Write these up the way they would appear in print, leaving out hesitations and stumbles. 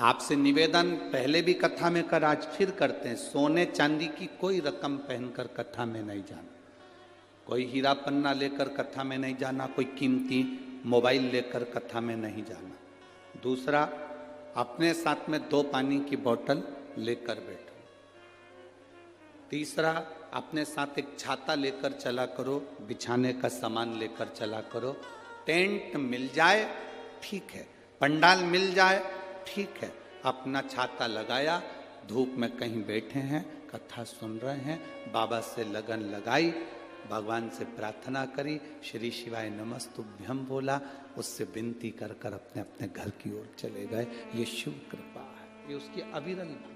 आपसे निवेदन पहले भी कथा में कर, आज फिर करते हैं, सोने चांदी की कोई रकम पहनकर कथा में नहीं जाना, कोई हीरा पन्ना लेकर कथा में नहीं जाना, कोई कीमती मोबाइल लेकर कथा में नहीं जाना। दूसरा, अपने साथ में 2 पानी की बोतल लेकर बैठो। तीसरा, अपने साथ एक छाता लेकर चला करो, बिछाने का सामान लेकर चला करो। टेंट मिल जाए ठीक है, पंडाल मिल जाए ठीक है, अपना छाता लगाया, धूप में कहीं बैठे हैं, कथा सुन रहे हैं, बाबा से लगन लगाई, भगवान से प्रार्थना करी, श्री शिवाय नमस्तुभ्यम बोला, उससे विनती कर कर अपने अपने घर की ओर चले गए। ये शुभ कृपा है, ये उसकी अविरल भक्ति।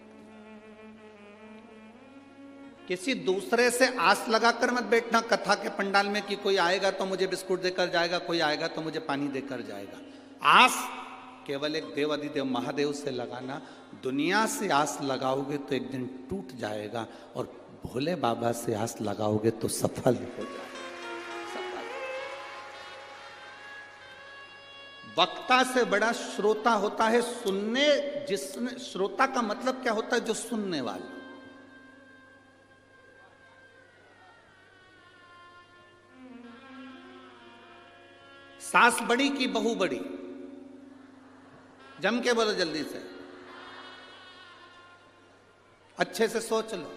किसी दूसरे से आस लगाकर मत बैठना कथा के पंडाल में कि कोई आएगा तो मुझे बिस्कुट देकर जाएगा, कोई आएगा तो मुझे पानी देकर जाएगा। आस केवल एक देव अधिदेव महादेव से लगाना। दुनिया से आस लगाओगे तो एक दिन टूट जाएगा, और भोले बाबा से आस लगाओगे तो सफल हो जाएगा। वक्ता से बड़ा श्रोता होता है। सुनने, जिसने, श्रोता का मतलब क्या होता है? जो सुनने वाला। सास बड़ी की बहू बड़ी? जम के बोलो जल्दी से, अच्छे से सोच लो।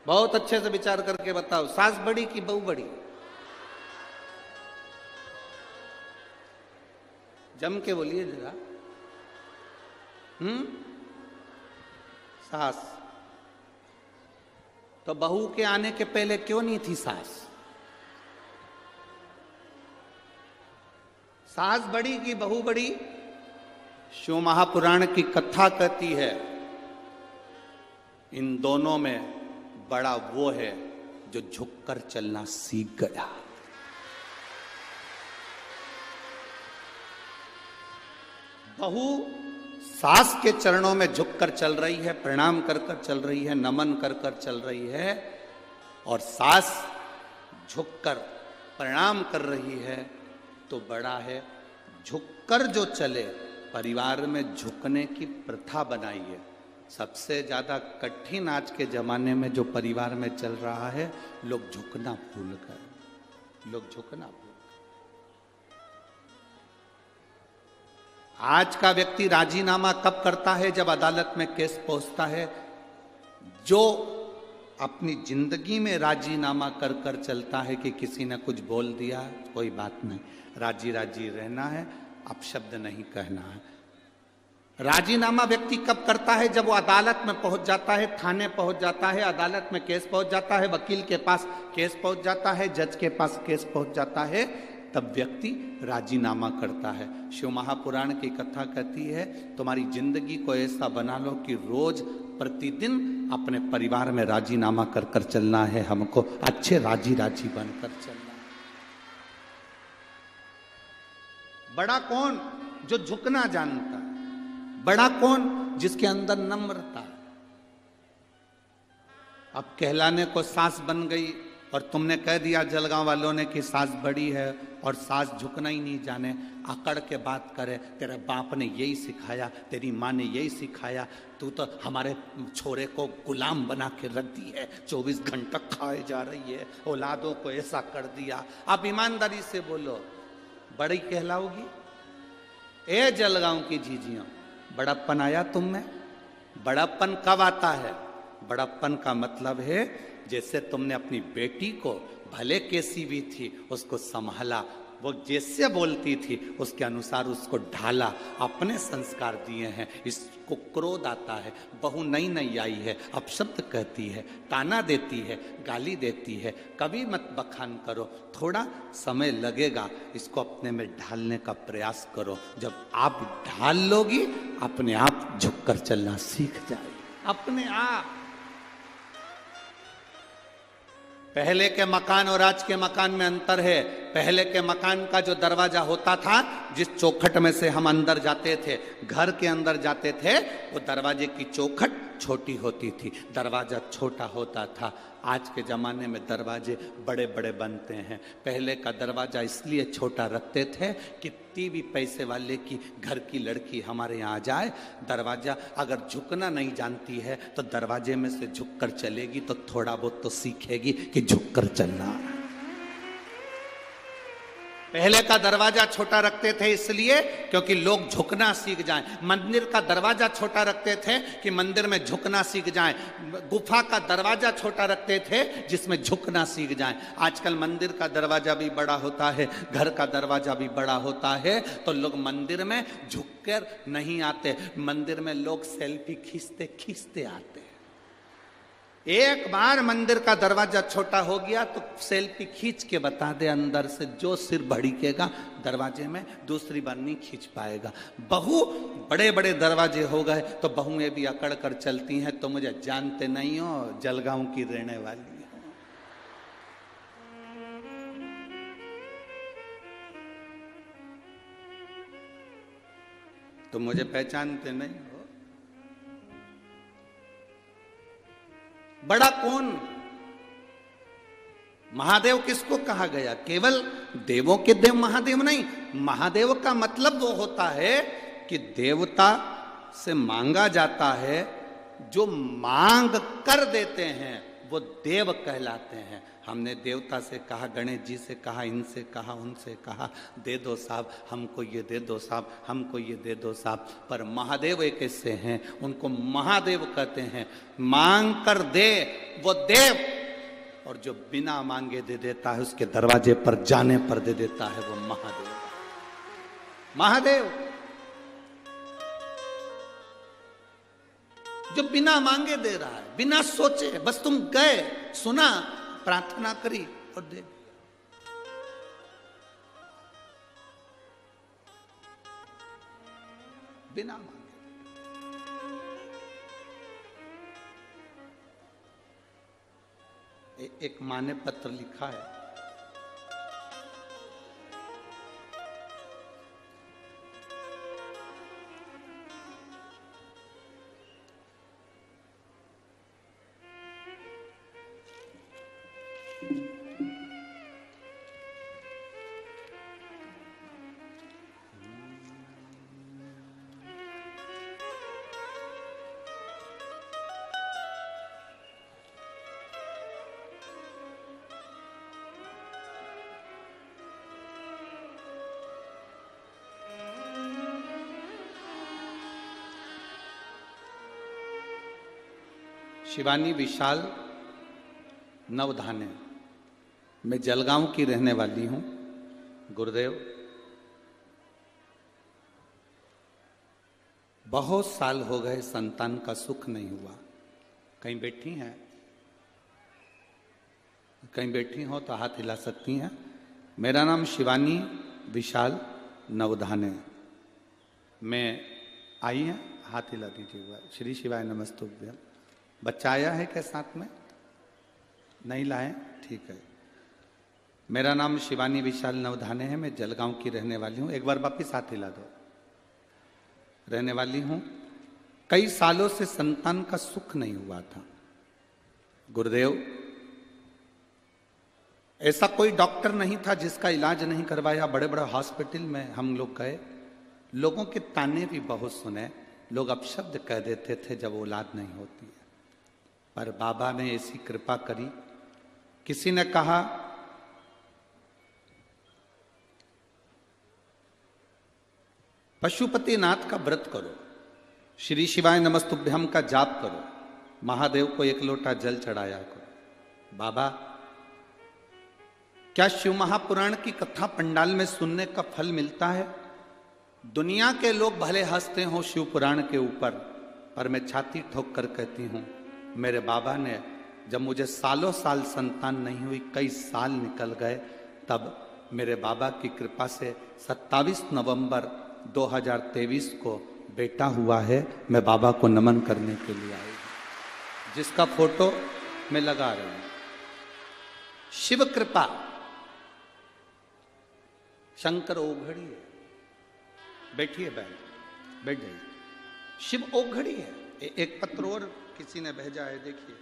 बहुत अच्छे से विचार करके बताओ, सास बड़ी की बहू बड़ी? जम के बोलिए जरा। सास। तो बहू के आने के पहले क्यों नहीं थी सास? सास बड़ी की बहू बड़ी? शिव महापुराण की कथा कहती है, इन दोनों में बड़ा वो है जो झुककर चलना सीख गया। बहू सास के चरणों में झुककर चल रही है, प्रणाम कर कर चल रही है, नमन कर कर चल रही है, और सास झुककर प्रणाम कर रही है, तो बड़ा है। झुककर जो चले, परिवार में झुकने की प्रथा बनाई है। सबसे ज्यादा कठिन आज के जमाने में जो परिवार में चल रहा है, लोग झुकना भूल गए, लोग झुकना भूल गए। आज का व्यक्ति राजीनामा कब करता है? जब अदालत में केस पहुंचता है। जो अपनी जिंदगी में राजीनामा कर कर चलता है कि किसी ने कुछ बोल दिया, कोई बात नहीं, राजी राजी रहना है, अपशब्द नहीं कहना है। राजीनामा व्यक्ति कब करता है? जब वो अदालत में पहुंच जाता है, थाने पहुंच जाता है, अदालत में केस पहुंच जाता है, वकील के पास केस पहुंच जाता है, जज के पास केस पहुंच जाता है, तब व्यक्ति राजीनामा करता है। शिव महापुराण की कथा कहती है, तुम्हारी जिंदगी को ऐसा बना लो कि रोज प्रतिदिन अपने परिवार में राजीनामा कर कर चलना है, हमको अच्छे राजी राजी बनकर चलना। बड़ा कौन? जो झुकना जानता है। बड़ा कौन? जिसके अंदर नम्रता है। अब कहलाने को सास बन गई और तुमने कह दिया जलगांव वालों ने कि सास बड़ी है और सास झुकना ही नहीं जाने, अकड़ के बात करे, तेरे बाप ने यही सिखाया, तेरी माँ ने यही सिखाया, तू तो हमारे छोरे को गुलाम बना के रख दी है, 24 घंटा खाए जा रही है, औलादों को ऐसा कर दिया। आप ईमानदारी से बोलो, बड़ी कहलाओगी? ए जलगांव की झीझियों, बड़प्पन आया तुम में? बड़प्पन कब आता है? बड़प्पन का मतलब है जैसे तुमने अपनी बेटी को, भले कैसी भी थी, उसको संभाला, वो जैसे बोलती थी उसके अनुसार उसको ढाला, अपने संस्कार दिए हैं। इसको क्रोध आता है, बहू नई नई आई है, अपशब्द कहती है, ताना देती है, गाली देती है, कभी मत बखान करो, थोड़ा समय लगेगा, इसको अपने में ढालने का प्रयास करो। जब आप ढाल लोगी, अपने आप झुककर चलना सीख जाएगी, अपने आप। पहले के मकान और आज के मकान में अंतर है। पहले के मकान का जो दरवाजा होता था, जिस चौखट में से हम अंदर जाते थे, घर के अंदर जाते थे, वो दरवाजे की चौखट छोटी होती थी, दरवाज़ा छोटा होता था। आज के ज़माने में दरवाजे बड़े बड़े बनते हैं। पहले का दरवाज़ा इसलिए छोटा रखते थे कि भी पैसे वाले की घर की लड़की हमारे यहाँ आ जाए, दरवाज़ा अगर झुकना नहीं जानती है तो दरवाजे में से झुककर चलेगी तो थोड़ा बहुत तो सीखेगी कि झुककर चलना है। पहले का दरवाजा छोटा रखते थे इसलिए क्योंकि लोग झुकना सीख जाएं। मंदिर का दरवाजा छोटा रखते थे कि मंदिर में झुकना सीख जाएं। गुफा का दरवाजा छोटा रखते थे जिसमें झुकना सीख जाएं। आजकल मंदिर का दरवाजा भी बड़ा होता है, घर का दरवाजा भी बड़ा होता है, तो लोग मंदिर में झुककर नहीं आते, मंदिर में लोग सेल्फी खींचते खींचते आते। एक बार मंदिर का दरवाजा छोटा हो गया तो सेल्फी खींच के बता दे अंदर से, जो सिर भड़केगा दरवाजे में दूसरी बार नहीं खींच पाएगा। बहू बड़े बड़े दरवाजे हो गए तो बहुएं भी अकड़ कर चलती हैं, तो मुझे जानते नहीं हो, जलगांव की रहने वाली हो। तो मुझे पहचानते नहीं हो। बड़ा कौन? महादेव किसको कहा गया? केवल देवों के देव महादेव नहीं। महादेव का मतलब वो होता है कि देवता से मांगा जाता है, जो मांग कर देते हैं वो देव कहलाते हैं। हमने देवता से कहा, गणेश जी से कहा, इनसे कहा, उनसे कहा, दे दो साहब हमको ये दे दो साहब, हमको ये दे दो साहब। पर महादेव एक ऐसे हैं, उनको महादेव कहते हैं। मांग कर दे वो देव, और जो बिना मांगे दे देता है, उसके दरवाजे पर जाने पर दे देता है, वो महादेव। महादेव जो बिना मांगे दे रहा है, बिना सोचे, बस तुम गए, सुना, प्रार्थना करी और दे दिया। बिना मांगे। एक मां ने पत्र लिखा है, शिवानी विशाल नवधाने, मैं जलगांव की रहने वाली हूं। गुरुदेव, बहुत साल हो गए संतान का सुख नहीं हुआ। कहीं बैठी हैं? कहीं बैठी हो तो हाथ हिला सकती हैं। मेरा नाम शिवानी विशाल नवधाने। मैं आई है, हाथ हिला दीजिएगा। श्री शिवाय नमस्तुभ्यम। बच्चा आया है क्या साथ में? नहीं लाए? ठीक है। मेरा नाम शिवानी विशाल नवधाने है। मैं जलगांव की रहने वाली हूँ। एक बार वापिस हाथ हिला दो। रहने वाली हूँ। कई सालों से संतान का सुख नहीं हुआ था। गुरुदेव, ऐसा कोई डॉक्टर नहीं था जिसका इलाज नहीं करवाया। बड़े बड़े हॉस्पिटल में हम लोग गए, लोगों के ताने भी बहुत सुने। लोग अपशब्द कह देते थे जब औलाद नहीं होती है। पर बाबा ने ऐसी कृपा करी। किसी ने कहा पशुपतिनाथ का व्रत करो, श्री शिवाय नमस्तुभ्यम का जाप करो, महादेव को एक लोटा जल चढ़ाया करो। बाबा, क्या शिव महापुराण की कथा पंडाल में सुनने का फल मिलता है? दुनिया के लोग भले हंसते हो शिव पुराण के ऊपर, पर मैं छाती ठोक कर कहती हूं, मेरे बाबा ने जब मुझे सालों साल संतान नहीं हुई, कई साल निकल गए, तब मेरे बाबा की कृपा से 27 नवंबर 2023 को बेटा हुआ है। मैं बाबा को नमन करने के लिए आई, जिसका फोटो मैं लगा रही हूं। शिव कृपा, शंकर ओघड़ी है। बैठिए, बैठ जाइए। शिव ओघड़ी है, एक पत्र और किसी ने भेजा है, देखिए।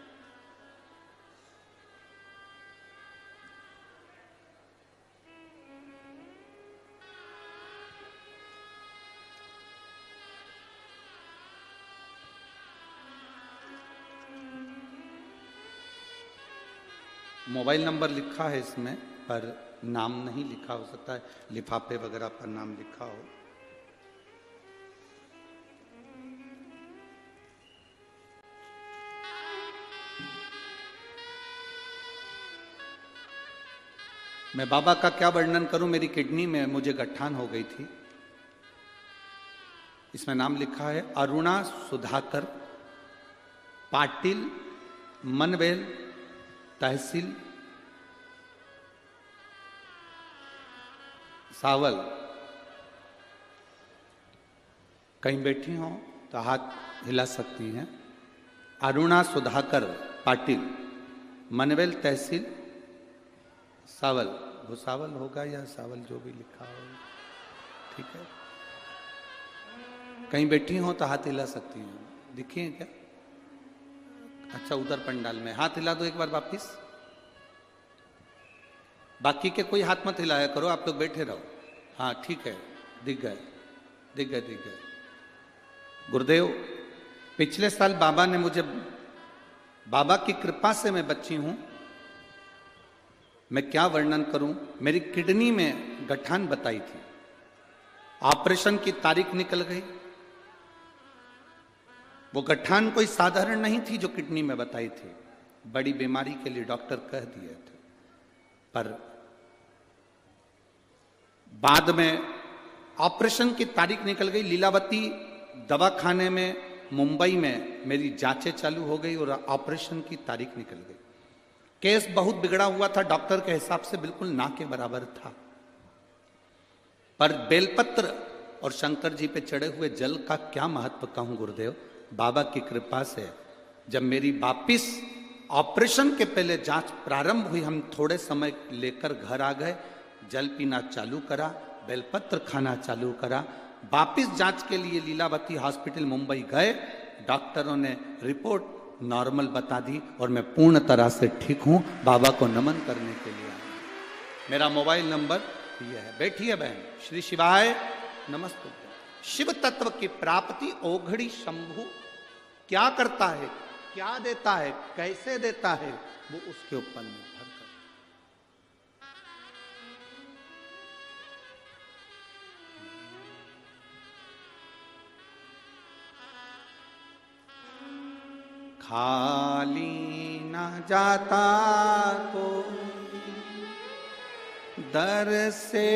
मोबाइल नंबर लिखा है इसमें, पर नाम नहीं लिखा, हो सकता है लिफाफे वगैरह पर नाम लिखा हो। मैं बाबा का क्या वर्णन करूं, मेरी किडनी में मुझे गठान हो गई थी। इसमें नाम लिखा है अरुणा सुधाकर, पाटिल, मनवेल, तहसील सावल। कहीं बैठी हो तो हाथ हिला सकती हैं। अरुणा सुधाकर पाटिल, मनवेल, तहसील सावल। भुसावल होगा या सावल, जो भी लिखा हो, ठीक है। कहीं बैठी हो तो हाथ हिला सकती हैं। दिखिए क्या? अच्छा, उधर पंडाल में हाथ हिला दो एक बार वापिस। बाकी के कोई हाथ मत हिलाया करो, आप लोग बैठे रहो। हाँ ठीक है, दिख गए, दिख गए, दिख गए। गुरुदेव, पिछले साल बाबा ने मुझे, बाबा की कृपा से मैं बची हूं। मैं क्या वर्णन करूं, मेरी किडनी में गठान बताई थी, ऑपरेशन की तारीख निकल गई। वो गठान कोई साधारण नहीं थी जो किडनी में बताई थी, बड़ी बीमारी के लिए डॉक्टर कह दिए थे। पर बाद में ऑपरेशन की तारीख निकल गई। लीलावती दवाखाने में मुंबई में मेरी जांचें चालू हो गई और ऑपरेशन की तारीख निकल गई। केस बहुत बिगड़ा हुआ था, डॉक्टर के हिसाब से बिल्कुल ना के बराबर था। पर बेलपत्र और शंकर जी पे चढ़े हुए जल का क्या महत्व कहूं गुरुदेव। बाबा की कृपा से जब मेरी वापिस ऑपरेशन के पहले जांच प्रारंभ हुई, हम थोड़े समय लेकर घर आ गए, जल पीना चालू करा, बेलपत्र खाना चालू करा। वापिस जांच के लिए लीलावती हॉस्पिटल मुंबई गए, डॉक्टरों ने रिपोर्ट नॉर्मल बता दी और मैं पूर्ण तरह से ठीक हूं। बाबा को नमन करने के लिए आया। मेरा मोबाइल नंबर ये है। बैठिए बहन। श्री शिवाय नमस्ते। शिव तत्व की प्राप्ति ओघड़ी शंभु क्या करता है, क्या देता है, कैसे देता है, वो उसके ऊपर निर्भर करता है। खाली न जाता को दर से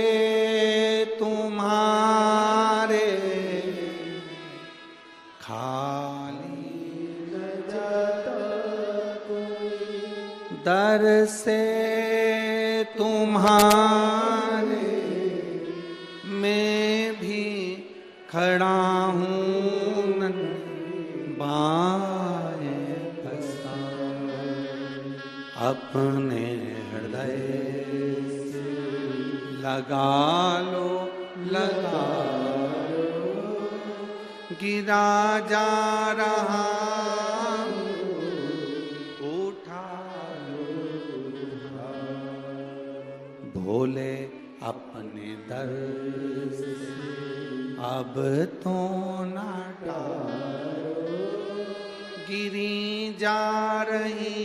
तुम्हारे, खाली न जाता कोई दर से तुम्हारे, मैं भी खड़ा हूँ बाएं अपने हृदय लगा लो, लगा लो। गिरा जा रहा उठा लो, भोले अपने दर अब तो ना टालो। गिरी जा रही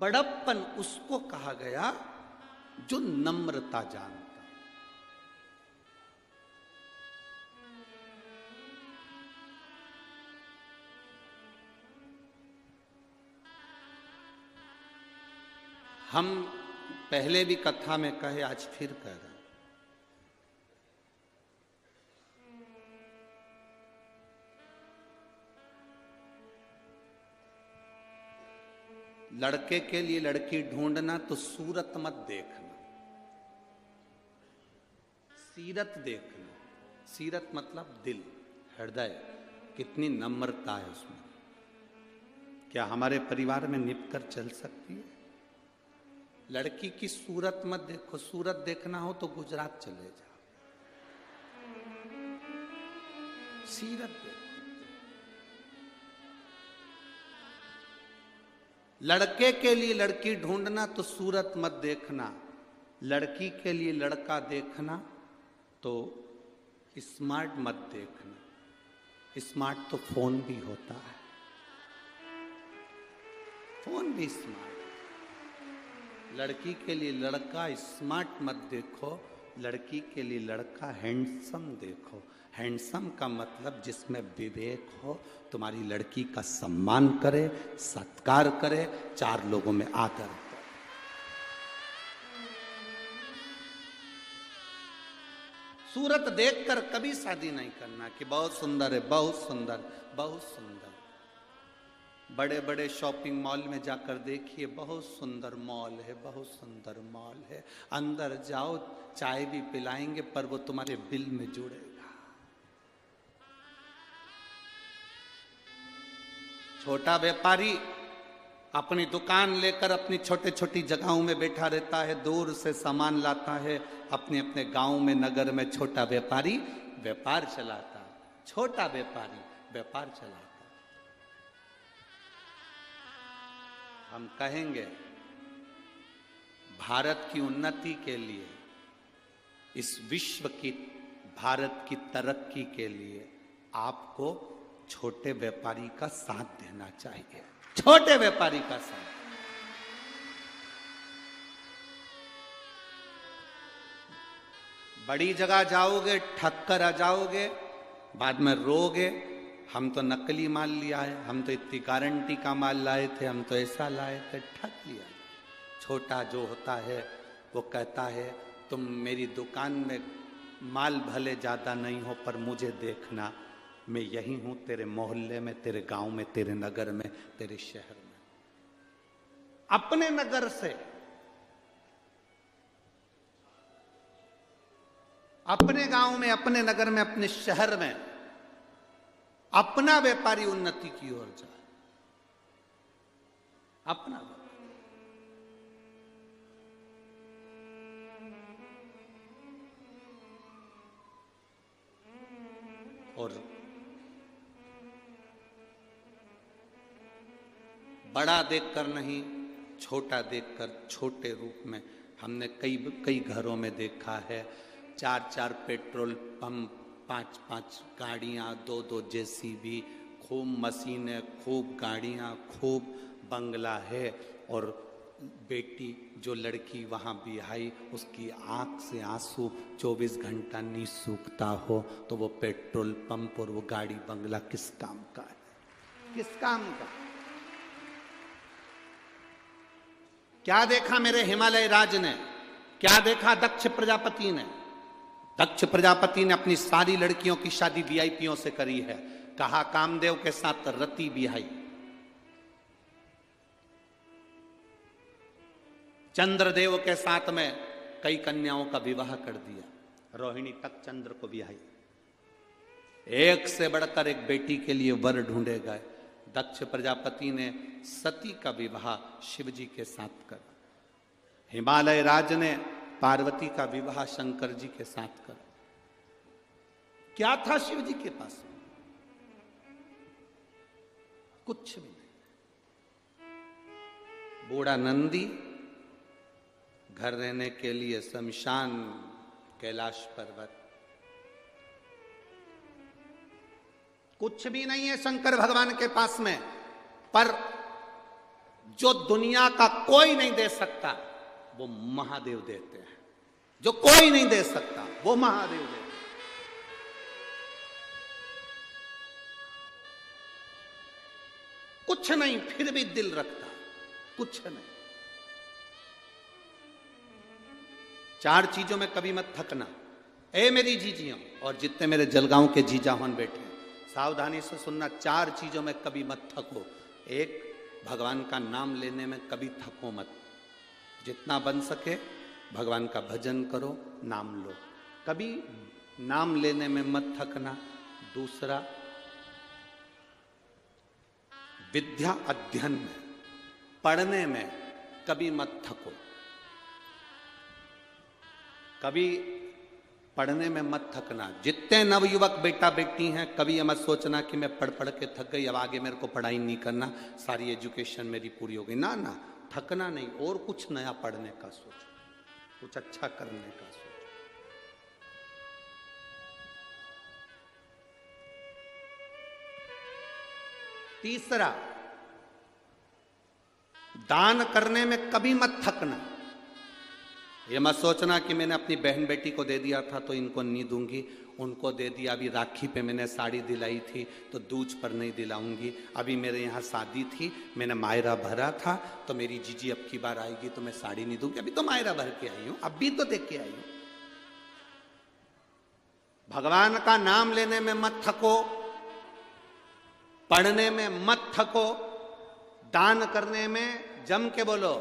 बड़प्पन उसको कहा गया जो नम्रता जानता। हम पहले भी कथा में कहे, आज फिर कह रहे हैं, लड़के के लिए लड़की ढूंढना तो सूरत मत देखना, सीरत देखना। सीरत मतलब दिल, हृदय, कितनी नम्रता है उसमें। क्या हमारे परिवार में निप कर चल सकती है? लड़की की सूरत मत देखो, सूरत देखना हो तो गुजरात चले जाओ, सीरत देखो। लड़के के लिए लड़की ढूंढना तो सूरत मत देखना, लड़की के लिए लड़का देखना तो स्मार्ट मत देखना। स्मार्ट तो फोन भी होता है, फोन भी स्मार्ट। लड़की के लिए लड़का स्मार्ट मत देखो, लड़की के लिए लड़का हैंडसम देखो। हैंडसम का मतलब जिसमें विवेक हो, तुम्हारी लड़की का सम्मान करे, सत्कार करे, चार लोगों में आदर करे। सूरत देखकर कभी शादी नहीं करना कि बहुत सुंदर है, बहुत सुंदर, बहुत सुंदर। बड़े बड़े शॉपिंग मॉल में जाकर देखिए, बहुत सुंदर मॉल है, बहुत सुंदर मॉल है। अंदर जाओ, चाय भी पिलाएंगे पर वो तुम्हारे बिल में जुड़ेगा। छोटा व्यापारी अपनी दुकान लेकर अपनी छोटे छोटी जगहों में बैठा रहता है, दूर से सामान लाता है, अपने अपने गांव में, नगर में छोटा व्यापारी व्यापार चलाता है, छोटा व्यापारी व्यापार चलाता है। हम कहेंगे भारत की उन्नति के लिए, इस विश्व की, भारत की तरक्की के लिए आपको छोटे व्यापारी का साथ देना चाहिए, छोटे व्यापारी का साथ। बड़ी जगह जाओगे, ठग कर आ जाओगे, बाद में रोगे हम तो नकली माल लिया है, हम तो इतनी गारंटी का माल लाए थे, हम तो ऐसा लाए थे, ठग लिया। छोटा जो होता है वो कहता है तुम मेरी दुकान में माल भले ज्यादा नहीं हो पर मुझे देखना, मैं यही हूं तेरे मोहल्ले में, तेरे गांव में, तेरे नगर में, तेरे शहर में। अपने नगर से, अपने गांव में, अपने नगर में, अपने शहर में अपना व्यापारी उन्नति की ओर जाए, अपना व्यापारी। और बड़ा देखकर नहीं, छोटा देखकर, छोटे रूप में। हमने कई घरों में देखा है, 4 पेट्रोल पंप, 5 गाड़ियां, 2 जेसीबी, खूब मशीनें, खूब गाड़ियां, खूब बंगला है। और बेटी जो लड़की वहां बिहाई, उसकी आंख से आंसू 24 घंटा नहीं सूखता हो तो वो पेट्रोल पंप और वो गाड़ी बंगला किस काम का है? किस काम का? क्या देखा मेरे हिमालय राज ने, क्या देखा दक्ष प्रजापति ने? दक्ष प्रजापति ने अपनी सारी लड़कियों की शादी वीआईपीओं से करी है। कहा कामदेव के साथ रति बिहाई, चंद्रदेव के साथ में कई कन्याओं का विवाह कर दिया, रोहिणी तक चंद्र को बिहाई। एक से बढ़कर एक बेटी के लिए वर ढूंढे गए। दक्ष प्रजापति ने सती का विवाह शिव जी के साथ करा, हिमालय राज ने पार्वती का विवाह शंकर जी के साथ करा। क्या था शिव जी के पास? कुछ भी नहीं। बूढ़ा नंदी, घर रहने के लिए शमशान, कैलाश पर्वत, कुछ भी नहीं है शंकर भगवान के पास में। पर जो दुनिया का कोई नहीं दे सकता वो महादेव देते हैं, जो कोई नहीं दे सकता वो महादेव देते हैं। कुछ नहीं, फिर भी दिल रखता, कुछ नहीं। 4 चीजों में कभी मत थकना। ए मेरी जीजियों और जितने मेरे जलगांव के जीजा हन बैठे हैं, सावधानी से सुनना, 4 चीजों में कभी मत थको। 1, भगवान का नाम लेने में कभी थको मत। जितना बन सके भगवान का भजन करो, नाम लो, कभी नाम लेने में मत थकना। दूसरा, विद्या अध्ययन में, पढ़ने में कभी मत थको। कभी पढ़ने में मत थकना। जितने नवयुवक बेटा बेटी हैं, कभी ये मत सोचना कि मैं पढ़ पढ़ के थक गई, अब आगे मेरे को पढ़ाई नहीं करना, सारी एजुकेशन मेरी पूरी हो गई। ना ना, थकना नहीं, और कुछ नया पढ़ने का सोचो, कुछ अच्छा करने का सोचो। तीसरा, दान करने में कभी मत थकना। ये मत सोचना कि मैंने अपनी बहन बेटी को दे दिया था तो इनको नहीं दूंगी, उनको दे दिया, अभी राखी पे मैंने साड़ी दिलाई थी तो दूज पर नहीं दिलाऊंगी, अभी मेरे यहाँ शादी थी, मैंने मायरा भरा था तो मेरी जीजी अब की बार आएगी तो मैं साड़ी नहीं दूंगी, अभी तो मायरा भर के आई हूं, अब भी तो देख के आई हूं। भगवान का नाम लेने में मत थको, पढ़ने में मत थको, दान करने में जम के बोलो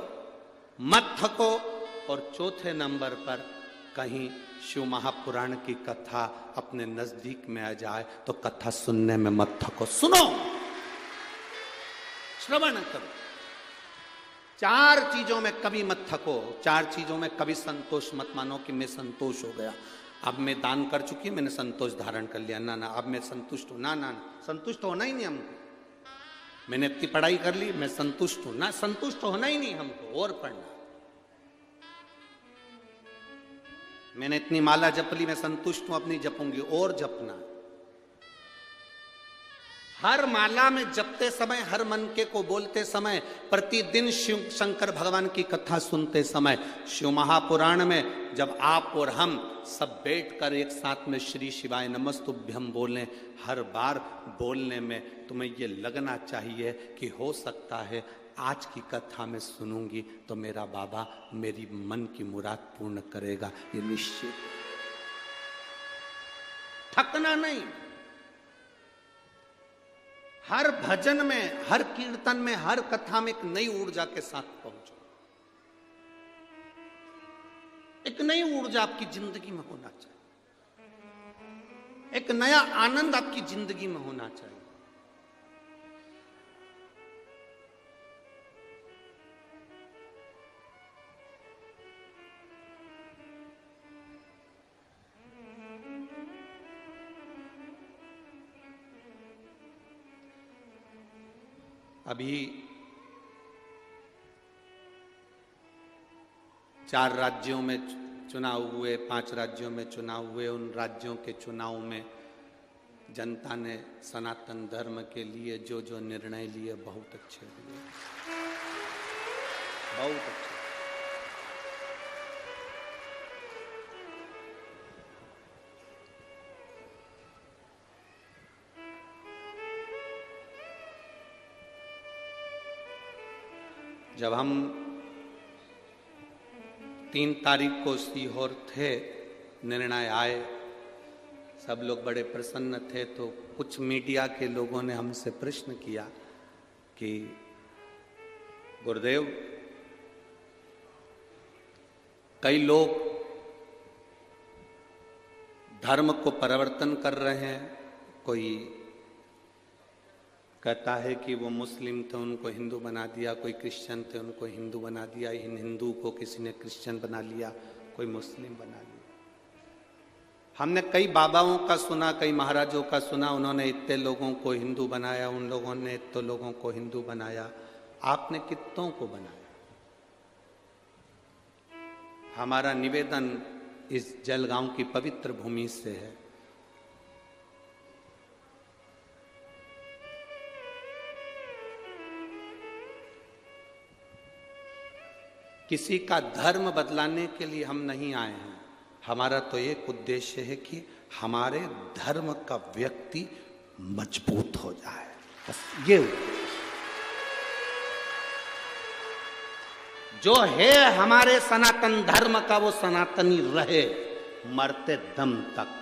मत थको, और चौथे नंबर पर कहीं शिव महापुराण की कथा अपने नजदीक में आ जाए तो कथा सुनने में मत थको, सुनो, श्रवण करो। चार चीजों में कभी मत थको, चार चीजों में कभी संतोष मत मानो कि मैं संतोष हो गया, अब मैं दान कर चुकी, मैंने संतोष धारण कर लिया, ना ना अब मैं संतुष्ट हूं, ना ना, संतुष्ट होना ही नहीं हमको। मैंने इतनी पढ़ाई कर ली, मैं संतुष्ट हूं, ना, संतुष्ट होना ही नहीं हमको, और पढ़ना। मैंने इतनी माला जप ली, मैं संतुष्ट हूं, अपनी जपूंगी, और जपना। हर माला में जपते समय, हर मन के को बोलते समय, प्रतिदिन शिव शंकर भगवान की कथा सुनते समय, शिव महापुराण में जब आप और हम सब बैठकर एक साथ में श्री शिवाय नमस्तुभ्यम बोलें, हर बार बोलने में तुम्हें ये लगना चाहिए कि हो सकता है आज की कथा में सुनूंगी तो मेरा बाबा मेरी मन की मुराद पूर्ण करेगा, ये निश्चित। थकना नहीं। हर भजन में, हर कीर्तन में, हर कथा में एक नई ऊर्जा के साथ पहुंचो। एक नई ऊर्जा आपकी जिंदगी में होना चाहिए, एक नया आनंद आपकी जिंदगी में होना चाहिए। अभी 4 राज्यों में चुनाव हुए, 5 राज्यों में चुनाव हुए। उन राज्यों के चुनाव में जनता ने सनातन धर्म के लिए जो जो निर्णय लिए बहुत अच्छे लिए, बहुत अच्छे। जब हम 3 तारीख को सीहोर थे, निर्णय आए, सब लोग बड़े प्रसन्न थे, तो कुछ मीडिया के लोगों ने हमसे प्रश्न किया कि गुरुदेव, कई लोग धर्म को परिवर्तन कर रहे हैं, कोई कहता है कि वो मुस्लिम थे उनको हिंदू बना दिया, कोई क्रिश्चियन थे उनको हिंदू बना दिया, इन हिंदू को किसी ने क्रिश्चियन बना लिया, कोई मुस्लिम बना लिया। हमने कई बाबाओं का सुना, कई महाराजों का सुना, उन्होंने इतने लोगों को हिंदू बनाया, उन लोगों ने इतने लोगों को हिंदू बनाया। आपने कितनों को बनाया? हमारा निवेदन इस जलगांव की पवित्र भूमि से है, किसी का धर्म बदलाने के लिए हम नहीं आए हैं। हमारा तो एक उद्देश्य है कि हमारे धर्म का व्यक्ति मजबूत हो जाए, बस ये जो है हमारे सनातन धर्म का, वो सनातनी रहे मरते दम तक।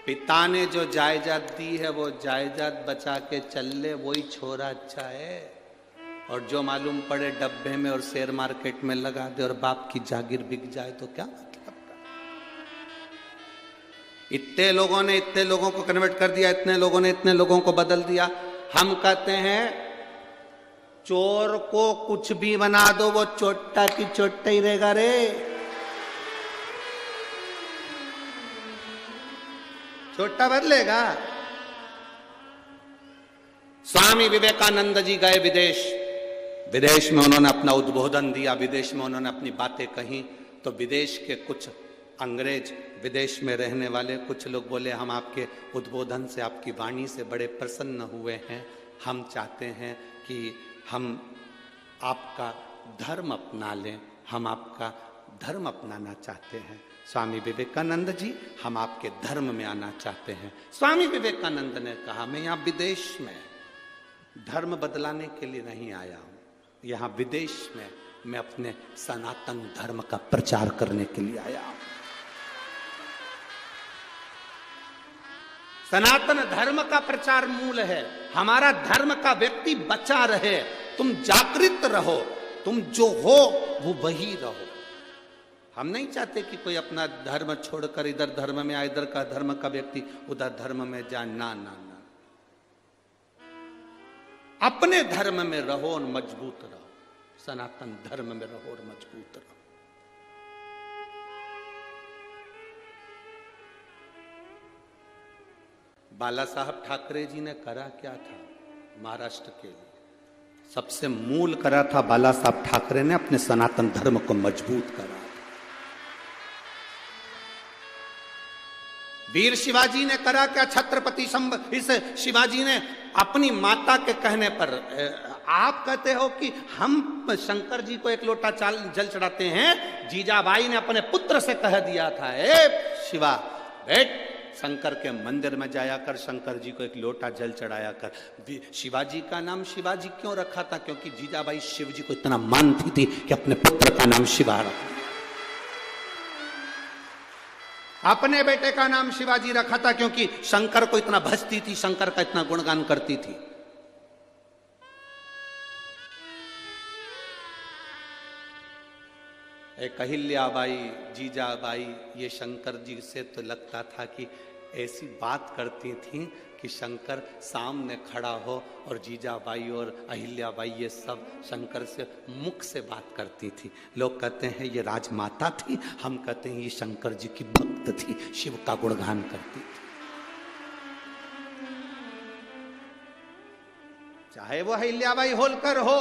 पिता ने जो जायदाद दी है वो जायदाद बचा के चल ले, वही छोरा अच्छा है। और जो मालूम पड़े डब्बे में और शेयर मार्केट में लगा दे और बाप की जागीर बिक जाए तो क्या मतलब का? इतने लोगों ने इतने लोगों को कन्वर्ट कर दिया, इतने लोगों ने इतने लोगों को बदल दिया। हम कहते हैं चोर को कुछ भी बना दो, वो चोट्टा की चोट्टा ही रहेगा रे। छोटा बदलेगा। स्वामी विवेकानंद जी गए विदेश, विदेश में उन्होंने अपना उद्बोधन दिया, विदेश में उन्होंने अपनी बातें कही, तो विदेश के कुछ अंग्रेज, विदेश में रहने वाले कुछ लोग बोले, हम आपके उद्बोधन से, आपकी वाणी से बड़े प्रसन्न हुए हैं, हम चाहते हैं कि हम आपका धर्म अपना लें, हम आपका धर्म अपनाना चाहते हैं। स्वामी विवेकानंद जी, हम आपके धर्म में आना चाहते हैं। स्वामी विवेकानंद ने कहा, मैं यहाँ विदेश में धर्म बदलाने के लिए नहीं आया हूं, यहाँ विदेश में मैं अपने सनातन धर्म का प्रचार करने के लिए आया हूं। सनातन धर्म का प्रचार मूल है। हमारा धर्म का व्यक्ति बचा रहे, तुम जागृत रहो, तुम जो हो वो वही रहो। हम नहीं चाहते कि कोई अपना धर्म छोड़कर इधर धर्म में आए, इधर का धर्म का व्यक्ति उधर धर्म में जाए। ना ना ना, अपने धर्म में रहो और मजबूत रहो, सनातन धर्म में रहो और मजबूत रहो। बाला साहब ठाकरे जी ने करा क्या था महाराष्ट्र के लिए? सबसे मूल करा था बाला साहब ठाकरे ने, अपने सनातन धर्म को मजबूत करा। वीर शिवाजी ने करा क्या? छत्रपति इस शिवाजी ने अपनी माता के कहने पर, आप कहते हो कि हम शंकर जी को एक लोटा जल चढ़ाते हैं, जीजाबाई ने अपने पुत्र से कह दिया था, ए शिवा बेट, शंकर के मंदिर में जाया कर, शंकर जी को एक लोटा जल चढ़ाया कर। शिवाजी का नाम शिवाजी क्यों रखा था? क्योंकि जीजाबाई शिव जी को इतना मानती थी कि अपने पुत्र का नाम शिवा रखा। अपने बेटे का नाम शिवाजी रखा था क्योंकि शंकर को इतना भजती थी, शंकर का इतना गुणगान करती थी। एक अहिल्याबाई, जीजाबाई, ये शंकर जी से तो लगता था कि ऐसी बात करती थी कि शंकर सामने खड़ा हो, और जीजाबाई और अहिल्याबाई ये सब शंकर से मुख से बात करती थी। लोग कहते हैं ये राजमाता थी, हम कहते हैं ये शंकर जी की भक्त थी, शिव का गुणगान करती थी। चाहे वो अहिल्याबाई होलकर हो,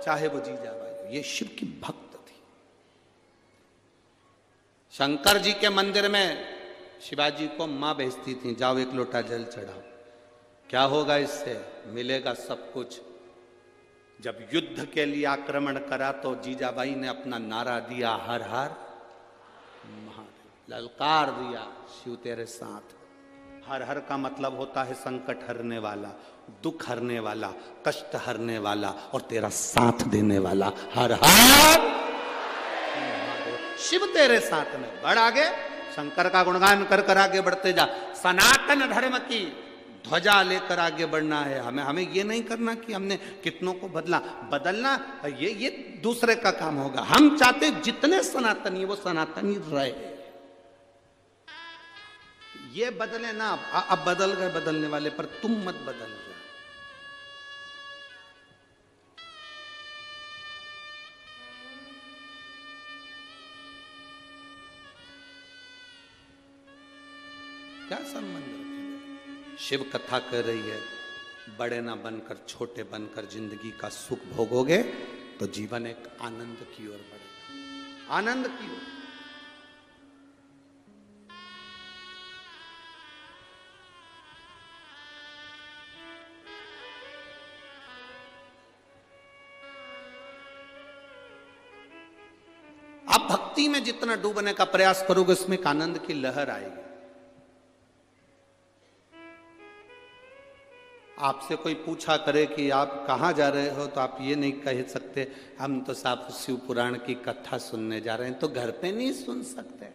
चाहे वो जीजाबाई हो, ये शिव की भक्त थी। शंकर जी के मंदिर में शिवाजी को मां भेजती थी, जाओ एक लोटा जल चढ़ाओ। क्या होगा इससे? मिलेगा सब कुछ। जब युद्ध के लिए आक्रमण करा तो जीजाबाई ने अपना नारा दिया, हर हर महादेव, ललकार दिया, शिव तेरे साथ। हर हर का मतलब होता है संकट हरने वाला, दुख हरने वाला, कष्ट हरने वाला और तेरा साथ देने वाला। हर हर शिव तेरे साथ में। बढ़ आगे, शंकर का गुणगान कर कर आगे बढ़ते जा। सनातन धर्म की ध्वजा लेकर आगे बढ़ना है हमें। हमें ये नहीं करना कि हमने कितनों को बदलना, ये दूसरे का काम होगा। हम चाहते जितने सनातनी वो सनातनी रहे, ये बदले ना। अब बदल गए बदलने वाले, पर तुम मत बदल जाओ। क्या संबंध रखेंगे? शिव कथा कर रही है, बड़े ना बनकर छोटे बनकर जिंदगी का सुख भोगोगे तो जीवन एक आनंद की ओर बढ़ेगा, आनंद की ओर। आप भक्ति में जितना डूबने का प्रयास करोगे उसमें एक आनंद की लहर आएगी। आपसे कोई पूछा करे कि आप कहाँ जा रहे हो, तो आप ये नहीं कह सकते हम तो साफ शिव पुराण की कथा सुनने जा रहे हैं। तो घर पे नहीं सुन सकते।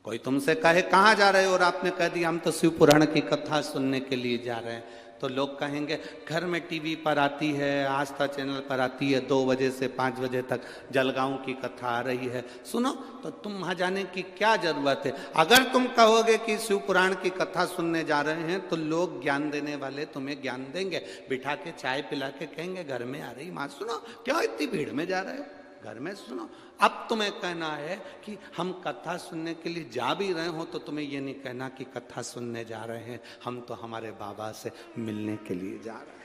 कोई तुमसे कहे कहाँ जा रहे हो और आपने कह दिया हम तो शिव पुराण की कथा सुनने के लिए जा रहे हैं, तो लोग कहेंगे घर में टीवी पर आती है, आस्था चैनल पर आती है, 2 बजे से 5 बजे तक जलगांव की कथा आ रही है, सुनो। तो तुम वहां जाने की क्या जरूरत है? अगर तुम कहोगे कि शिव पुराण की कथा सुनने जा रहे हैं तो लोग ज्ञान देने वाले तुम्हें ज्ञान देंगे, बिठा के चाय पिला के कहेंगे घर में आ रही माँ, सुनो क्यों इतनी भीड़ में जा रहे हो? घर में सुनो। अब तुम्हें कहना है कि हम कथा सुनने के लिए जा भी रहे हो तो तुम्हें ये नहीं कहना कि कथा सुनने जा रहे हैं, हम तो हमारे बाबा से मिलने के लिए जा रहे हैं।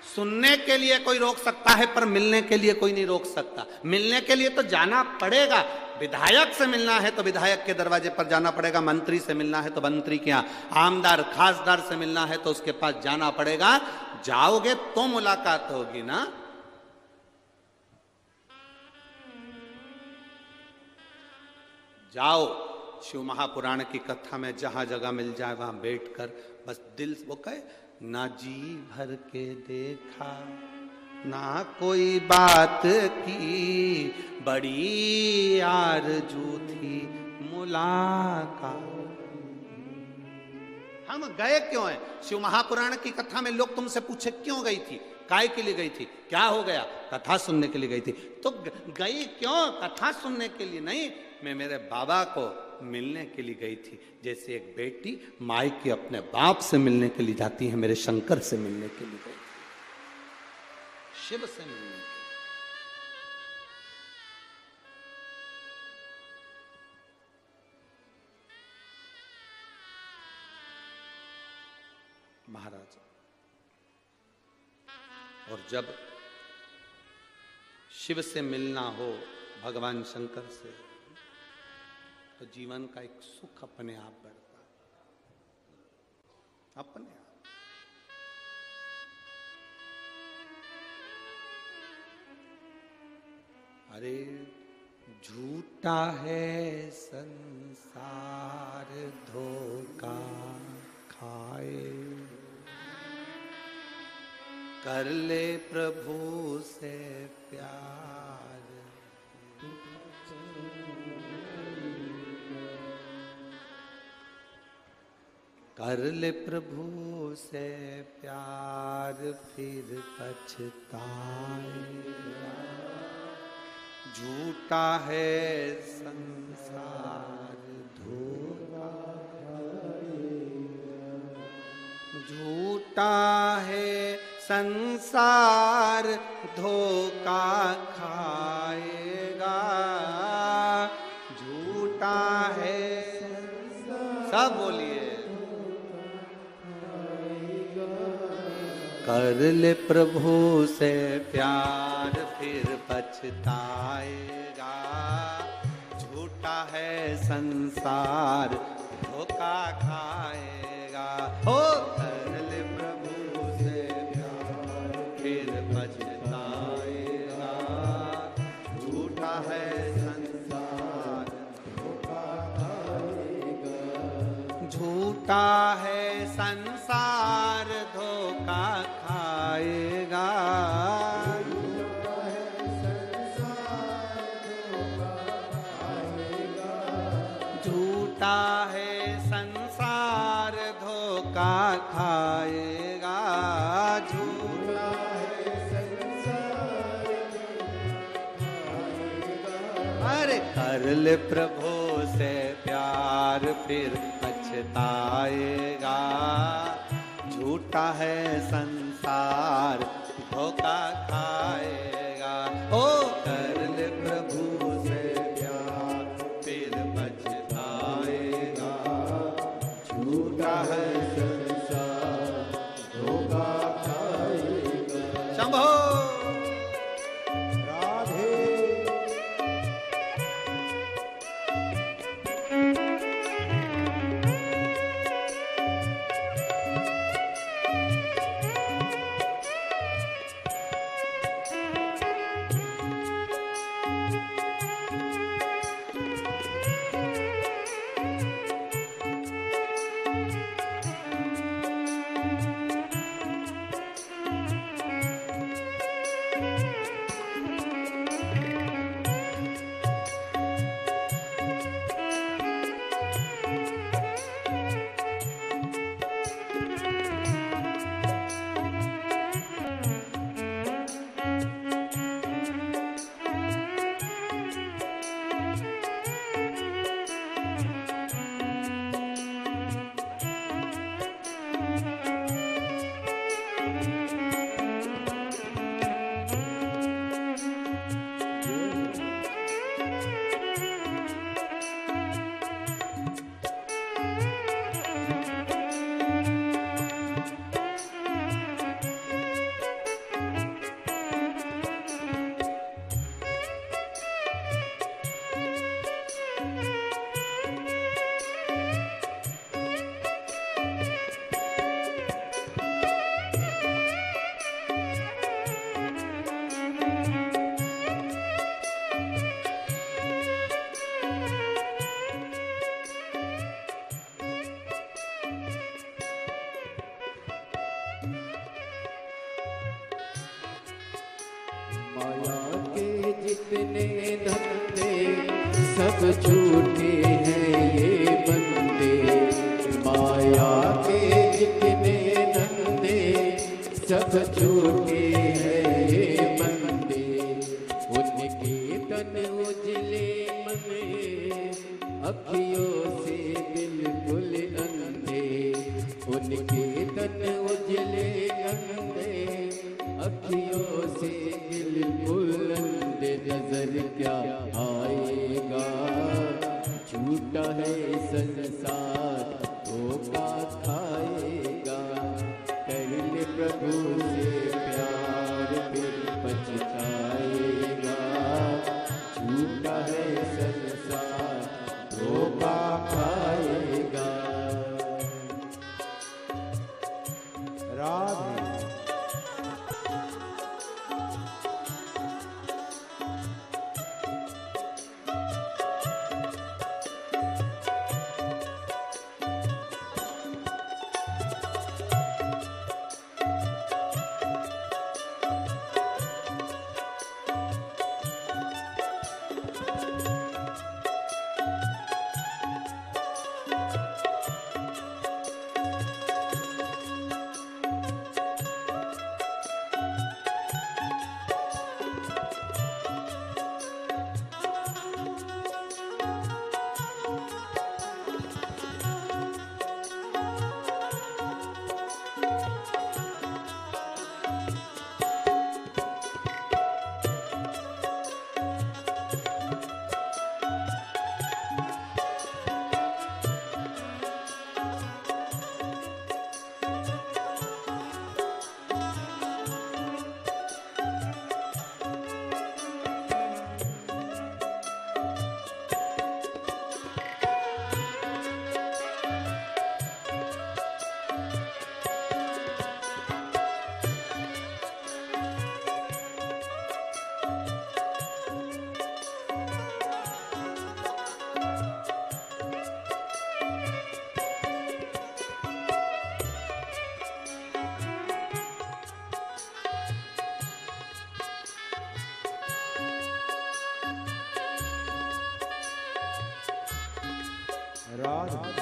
सुनने के लिए कोई रोक सकता है पर मिलने के लिए कोई नहीं रोक सकता। मिलने के लिए तो जाना पड़ेगा। विधायक से मिलना है तो विधायक के दरवाजे पर जाना पड़ेगा, मंत्री से मिलना है तो मंत्री के यहाँ, आमदार खासदार से मिलना है तो उसके पास जाना पड़ेगा। जाओगे तो मुलाकात होगी ना। जाओ शिव महापुराण की कथा में जहां जगह मिल जाए वहां बैठकर बस दिल वो कहे, ना जी भर के देखा ना कोई बात की, बड़ी आरज़ू थी मुलाकात। हम गए क्यों हैं? शिव महापुराण की कथा में लोग तुमसे पूछे क्यों गई थी, काय के लिए गई थी, क्या हो गया? कथा सुनने के लिए गई थी। तो गई क्यों? कथा सुनने के लिए नहीं, मैं मेरे बाबा को मिलने के लिए गई थी। जैसे एक बेटी मायके अपने बाप से मिलने के लिए जाती है, मेरे शंकर से मिलने के लिए गई थी, शिव से मिलने के लिए। महाराज, और जब शिव से मिलना हो, भगवान शंकर से, तो जीवन का एक सुख अपने आप बढ़ता, अपने आप। अरे झूठा है संसार धोखा खाए, कर ले प्रभु से प्यार, कर ले प्रभु से प्यार फिर पछताएगा। झूठा है संसार धोखा, झूठा है संसार धोखा खाएगा। झूठा है, सब बोलिए, कर ले प्रभु से प्यार फिर पछताएगा। झूठा है संसार धोखा खाएगा। हो कर ले प्रभु से प्यार फिर पछताएगा। झूठा है संसार धोखा खाएगा। झूठा है संसार धोखा खाएगा। झूठा है संसार धोखा खाएगा। झूठा है संसार खाएगा। अरे कर ले प्रभु से प्यार फिर पछताएगा। झूठा है संसार धोखा खाएगा। ओ कर ले प्रभु से प्यार फिर पछताएगा। झूठा है संसार धोखा खाएगा। शंभो राधे। झूठे हैं ये बंदे, माया के जितने धंधे सब झूठे हैं ये बंदे। उनके तन उजले मन अखियों से बिल्कुल अंधे, उनके तन उजले अंधे अखियों से बिल्कुल अंधे। नजर क्या आएगा, झूठा है संसार, धोखा खाएगा। कर ले प्रभु से प्यार फिर पछताएगा, झूठा है संसार, धोखा खाएगा। राधे राधे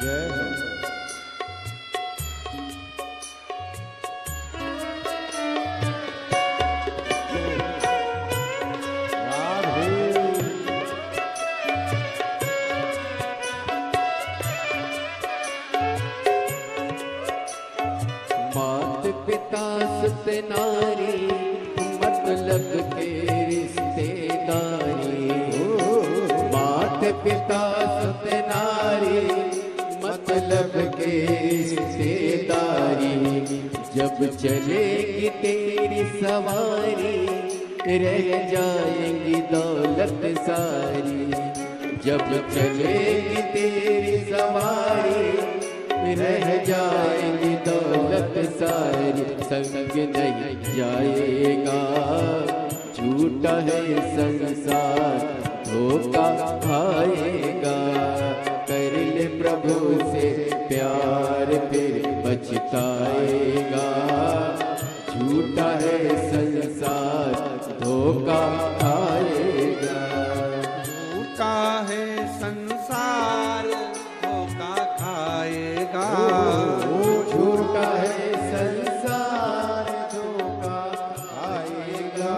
जय हो। मात पिता सुत नारी मतलब के रिश्तेदारी, मात पिता सुत नारी मतलब के रिश्तेदारी। जब चलेगी तेरी सवारी रह जाएंगी दौलत सारी, जब चलेगी तेरी सवारी रह जाएगी दौलत सारी। संग नहीं जाएगा, झूठा है संसार, धोखा खाएगा। कर ले प्रभु से प्यार फिर पछताएगा, झूठा है संसार, धोखा खाएगा। झूठा है संसार, धोखा खाएगा। झूठा है संसार, धोखा खाएगा।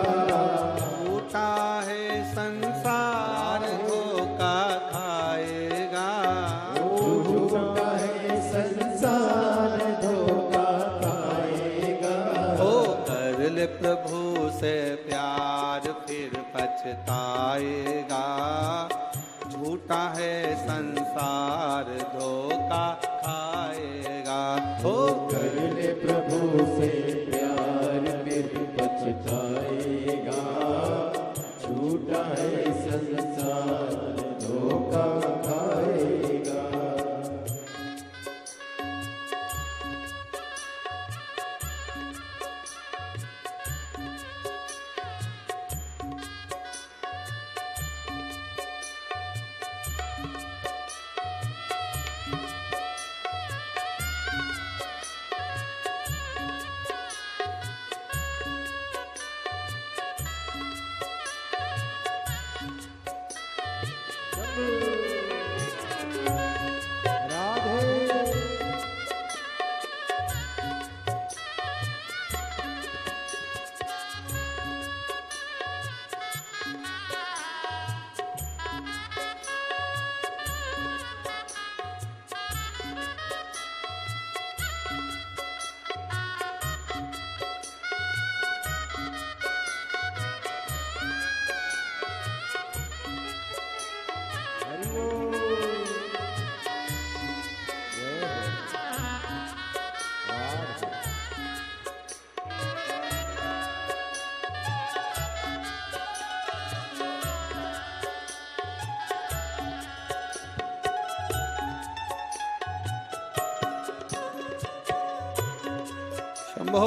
झूठा है संसार, धोखा खाएगा। झूठा है संसार, धोखा खाएगा। ओ कर ले प्रभु से प्यार फिर पछताएगा, झूठा है संसार, धोखा खाएगा। शंभो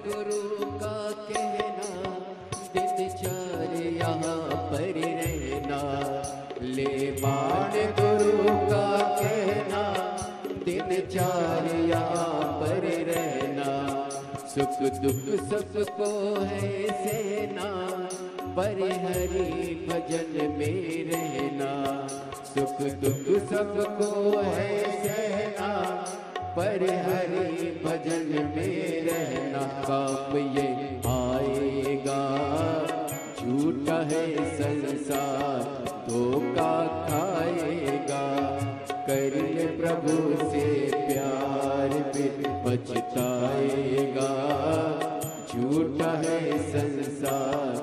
गुरु का कहना दिनचर्या पर रहना, ले मान गुरु का कहना दिनचर्या पर रहना, सुख दुख सबको है सहना, पर हरि भजन में रहना, सुख दुख सबको है सहना, पर हरि भजन में रहना। काम ये आएगा झूठा है संसार, धोखा खाएगा, कर ले प्रभु से प्यार फिर पछताएगा, झूठा है संसार,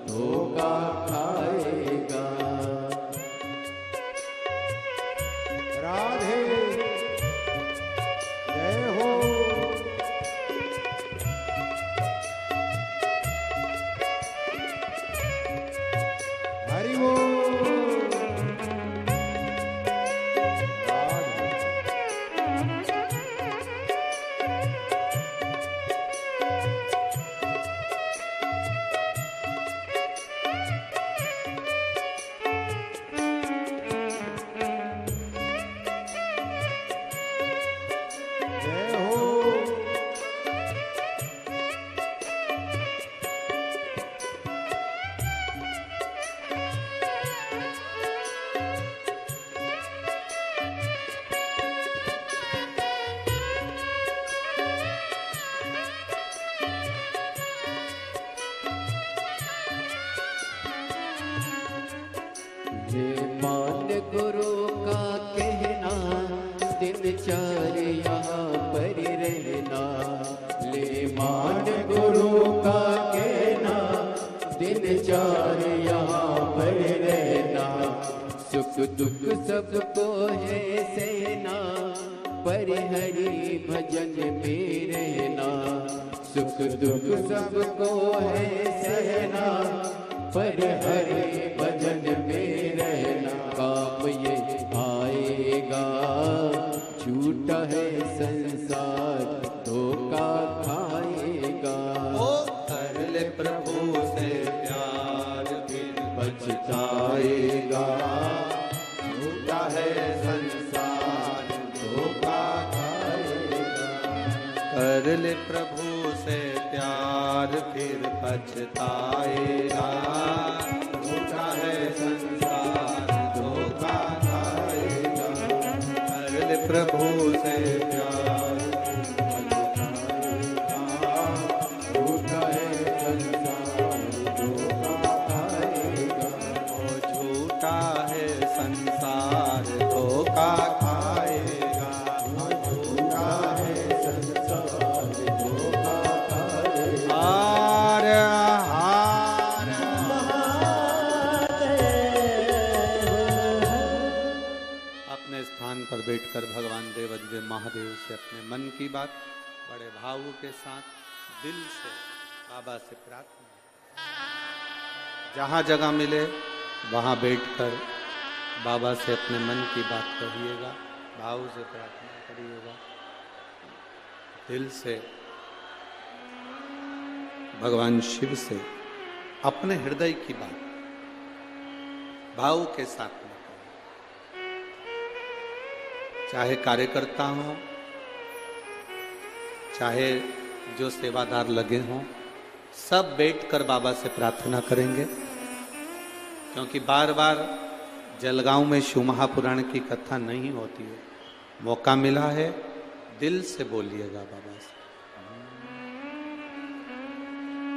धोखा खाएगा। राधे जय हो। हरि बोल। जय हो। ले मान गुरु का कहना दिनचर्या पर रहना, ले मान गुरु का कहना दिनचर्या पर रहना, सुख दुख सबको है सहना, पर हरि भजन में रहना, सुख दुख सबको है सहना, पर हरि भजन में रहना। काम ये आएगा झूठा है संसार, धोखा खाएगा, ओ कर ले प्रभु से प्यार फिर पछताएगा, झूठा है संसार, धोखा खाएगा। कर ले प्रभु से प्यार फिर पछताएगा, झूठा है संसार, धोखा खाएगा। कर ले प्रभु से प्यार झूठा है संसार, धोखा खाएगा, ओ झूठा है संसार, धोखा खाएगा। झूठा है संसार, धोखा खाएगा। हार हार अपने स्थान पर मिलकर भगवान देवाधिदेव महादेव से अपने मन की बात बड़े भाव के साथ दिल से बाबा से प्रार्थना, जहाँ जगह मिले वहाँ बैठकर बाबा से अपने मन की बात कहिएगा, भाव से प्रार्थना करिएगा, दिल से भगवान शिव से अपने हृदय की बात भाव के साथ में, चाहे कार्यकर्ता हो, चाहे जो सेवादार लगे हों, सब बैठकर बाबा से प्रार्थना करेंगे। क्योंकि बार बार जलगांव में शिव महापुराण की कथा नहीं होती है, मौका मिला है, दिल से बोलिएगा बाबा से।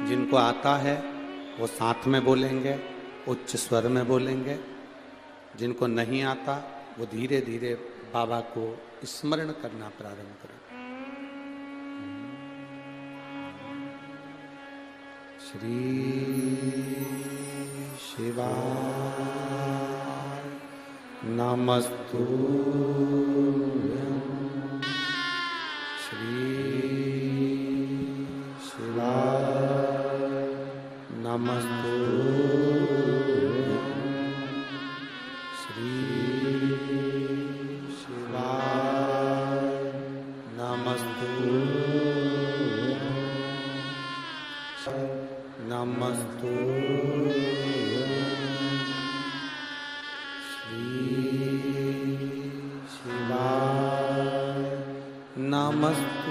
जिनको आता है वो साथ में बोलेंगे, उच्च स्वर में बोलेंगे, जिनको नहीं आता वो धीरे धीरे बाबा को स्मरण करना प्रारंभ करें। श्री शिवाय नमस्तुभ्यं, श्री शिवाय नमस्तुभ्यं, श्री शिवाय नमस्तुभ्यं, नमस्तुभ्यं, श्री शिवाय नमस्तुभ्यं।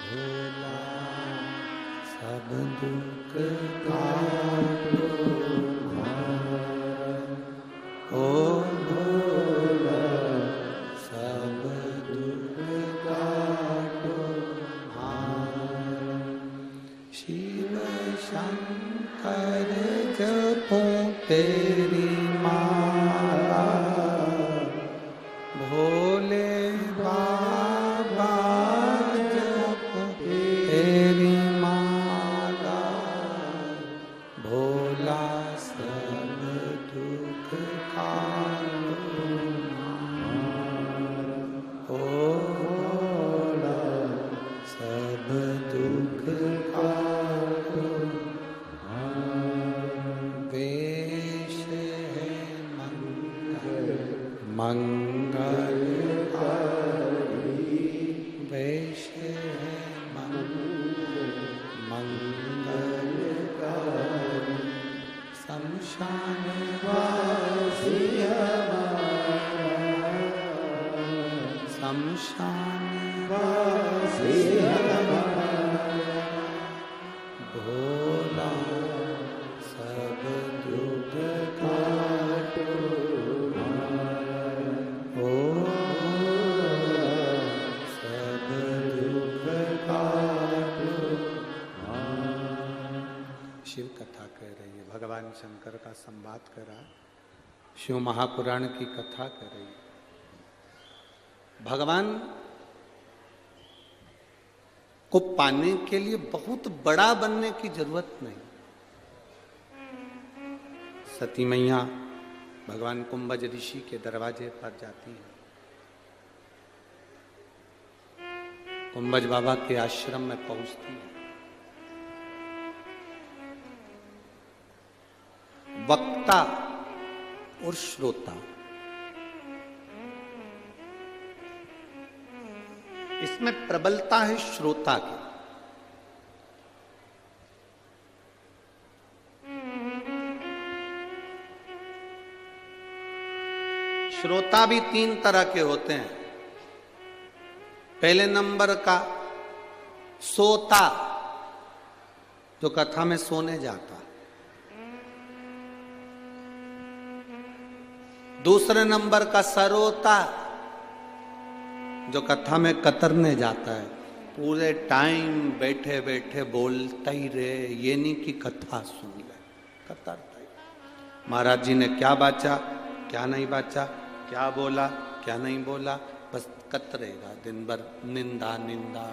भोला सब दुख काटो ओ भोला सब दुख काटो शिव शंकर जपो तेरी माला, भोले बाबा जपो तेरी माला, भोला सब दुख काटो ओ भोला सब दुख काटो। वेश है मंगलकारी, वेश है मंगलकारी, शमशान वासी हमारा, शमशान वासी हमारा, भोला सब दुख काटो ओ भोला सब दुख काटो। शिव कथा कह रही है, भगवान शंकर का संवाद कर रहा, शिव महापुराण की कथा कर रही है। भगवान को पाने के लिए बहुत बड़ा बनने की जरूरत नहीं। सती मैया भगवान कुंभज ऋषि के दरवाजे पर जाती है, कुंभज बाबा के आश्रम में पहुंचती है। वक्ता और श्रोता, इसमें प्रबलता है श्रोता की। श्रोता भी 3 तरह के होते हैं। पहले नंबर का सोता, जो कथा में सोने जाता। दूसरे नंबर का सरोता, जो कथा में कतरने जाता है, पूरे टाइम बैठे बैठे बोलता ही रहे, ये नहीं कि कथा सुन ले, कतरता ही। महाराज जी ने क्या बाचा, क्या नहीं बाचा, क्या बोला, क्या नहीं बोला, बस कतरेगा दिन भर, निंदा निंदा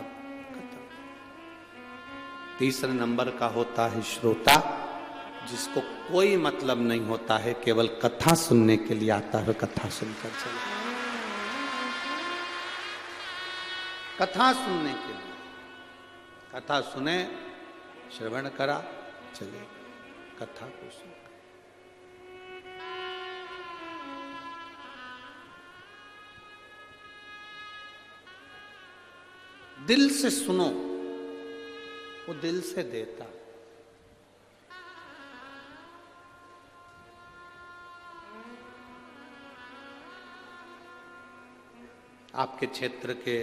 कतर। तीसरे नंबर का होता है श्रोता, जिसको कोई मतलब नहीं होता है, केवल कथा सुनने के लिए आता है, कथा सुनकर चला। कथा सुनने के लिए, कथा सुने, श्रवण करा, चले कथा को सुन। दिल से सुनो, वो दिल से देता। आपके क्षेत्र के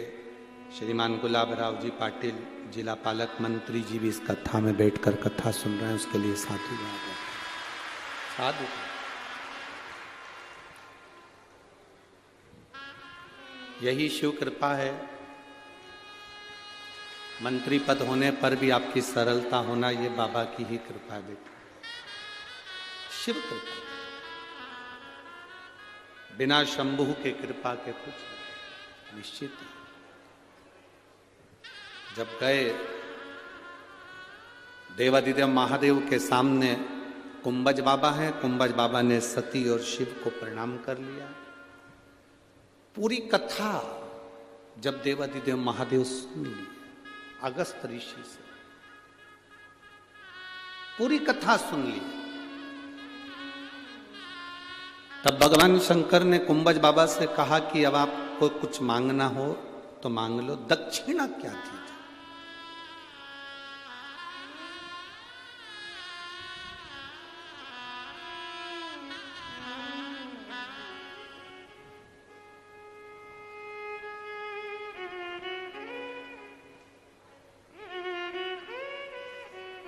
श्रीमान गुलाब राव जी पाटिल जिला पालक मंत्री जी भी इस कथा में बैठकर कथा सुन रहे हैं, उसके लिए साधुवाद है, साधु। यही शिव कृपा है। मंत्री पद होने पर भी आपकी सरलता होना, ये बाबा की ही कृपा है बेटा, शिव कृपा। बिना शंभु के कृपा के कुछ निश्चित है। जब गए देवादिदेव महादेव के सामने, कुंभज बाबा हैं, कुंभज बाबा ने सती और शिव को प्रणाम कर लिया। पूरी कथा जब देवादिदेव महादेव सुन ली अगस्त ऋषि से, पूरी कथा सुन ली, तब भगवान शंकर ने कुंभज बाबा से कहा कि अब आपको कुछ मांगना हो तो मांग लो। दक्षिणा क्या थी?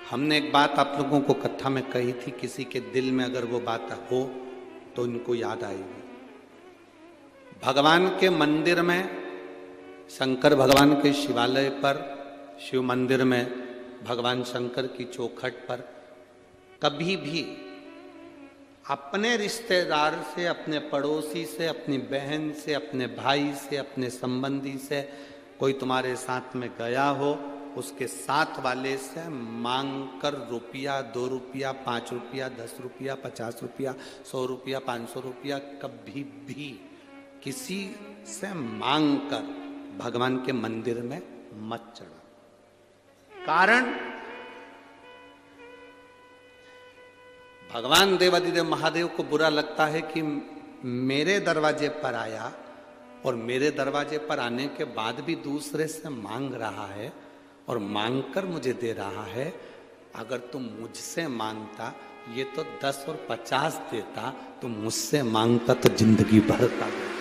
हमने एक बात आप लोगों को कथा में कही थी, किसी के दिल में अगर वो बात हो तो इनको याद आएगी। भगवान के मंदिर में, शंकर भगवान के शिवालय पर, शिव मंदिर में भगवान शंकर की चौखट पर कभी भी अपने रिश्तेदार से, अपने पड़ोसी से, अपनी बहन से, अपने भाई से, अपने संबंधी से कोई तुम्हारे साथ में गया हो, उसके साथ वाले से मांग कर रुपया, 2 रुपया, 5 रुपया, 10 रुपया, 50 रुपया, 100 रुपया, 500 रुपया कभी भी किसी से मांग कर भगवान के मंदिर में मत चढ़ा। कारण भगवान देवादिदेव महादेव को बुरा लगता है कि मेरे दरवाजे पर आया और मेरे दरवाजे पर आने के बाद भी दूसरे से मांग रहा है और मांगकर मुझे दे रहा है। अगर तुम मुझसे मांगता ये तो 10 और 50 देता, तुम मुझसे मांगता तो जिंदगी भर का देता।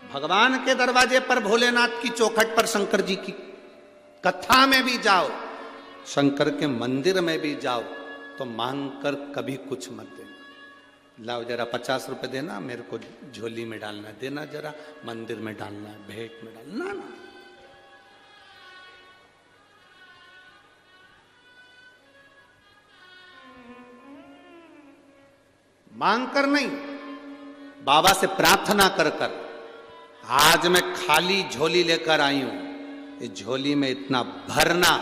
भगवान के दरवाजे पर, भोलेनाथ की चौखट पर, शंकर जी की कथा में भी जाओ, शंकर के मंदिर में भी जाओ तो मांग कर कभी कुछ मत देना। लाओ जरा 50 रुपए देना, मेरे को झोली में डालना, देना जरा मंदिर में डालना, भेंट में डालना, ना। मांग कर नहीं, बाबा से प्रार्थना कर कर। आज मैं खाली झोली लेकर आई हूं, इस झोली में इतना भरना,